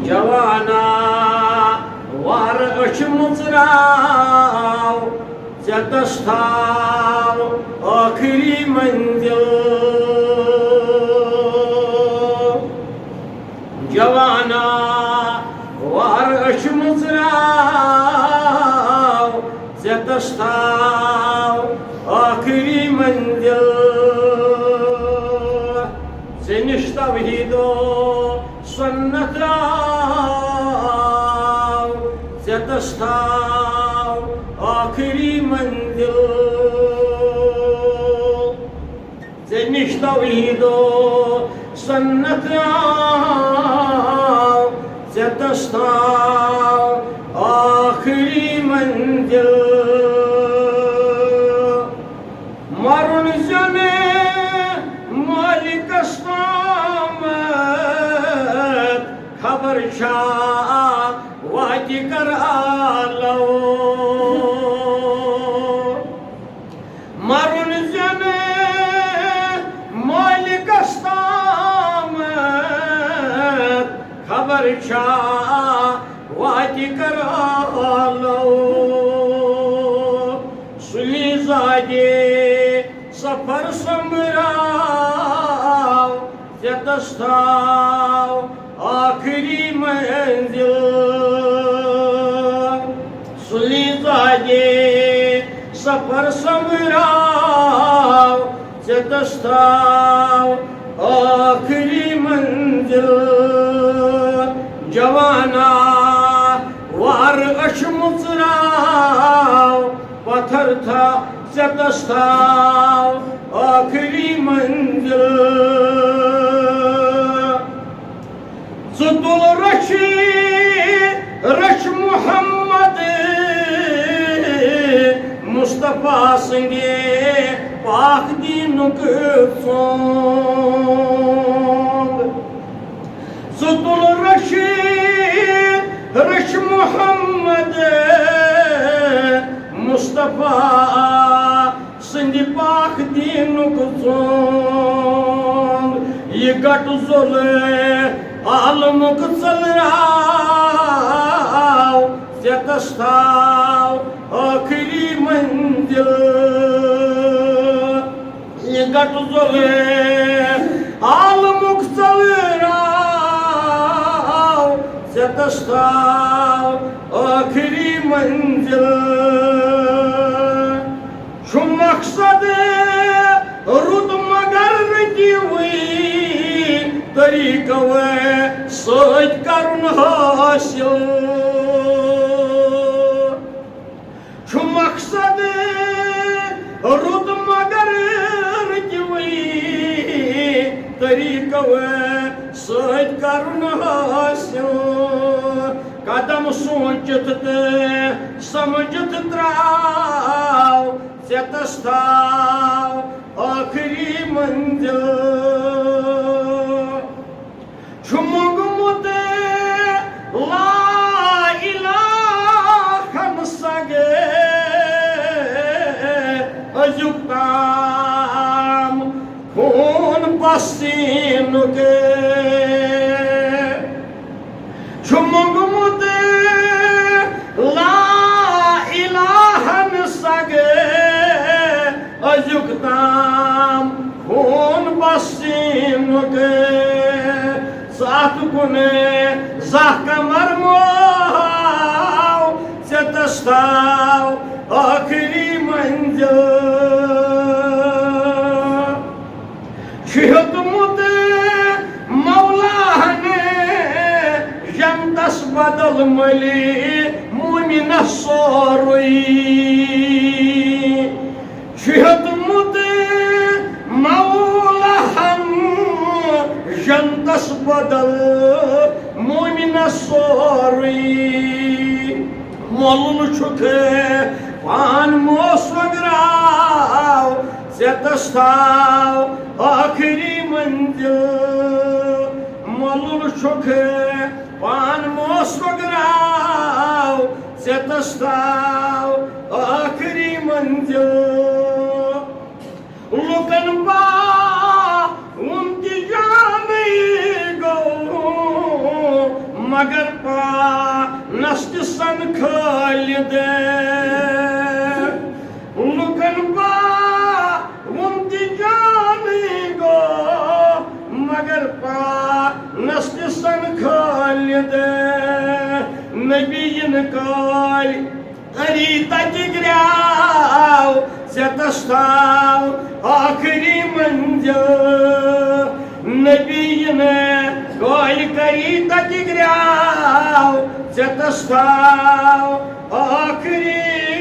جوانا وار أش مزراو زتشتاو آخری منزل جوانا وار أش مزراو زتشتاو آخری منزل زنش توحیدو سنت راو زتشتاو آخری منزل زنش توحیدو سنت راو زتشتاو آخری منزل مارون زنه مالک استامت خبر شاہ واتی کر آلو مارون زنه مالک استامت خبر شاہ واتی کر آلو سلی زادی سفر سمراو زتشتاو آخری منزل سلی زادی سفر سمراو زتشتاو آخری منزل جوانا وار أش مزراو پتھر تھا زتشتاو آخری منزل زدل رش محمد مصطفیٰ سنگے پاک دینک سونگ زدل رش محمد مصطفیٰ سند پاک دینک زونگ یہ گٹ زل عالمک ژلراو زتشتاو آخری منزل یہ گٹ زل عالمک ژلراو زتشتاو آخری منزل شو مقصد رود مگر دیوی طریقہ سوچ کرن حاصل شو مقصد رود مگر دیوی طریقہ سوچ کرن حاصل قدم سوچت سمجھت تراو زتشتاو آخری منزل شمگمت لا الہ سگے ازیکتام خون پسین کے شمگمت لا الہ سگے ازیکتام خون پسین کے ساتھ کنے زاہ کمر موہاو زتشتاو آخری منزل شہدمت مولا نے جنتس بدل ملی مومن سوروی شہدمت مولا جنتس بدل مومن سوروی مولن چھکے پان موسوگراو زتشتاو آخری منزل مولن چھکے پان موسوگراو زتشتاو آخری منزل لکن با انتجامی گو مگر پانس تہِ سن خالد لُکن پاوُن تہِ جانٕے گوٚو مگر پانس تہِ سن خالد نبی یِنہٕ کالہِ أری تَتہِ گرٛاو ژےٚ تس تھاو آخری منزل نبی یِنہٕ کالہِ کری تَتہِ گرٛاو ژےٚ تس تھاو آخری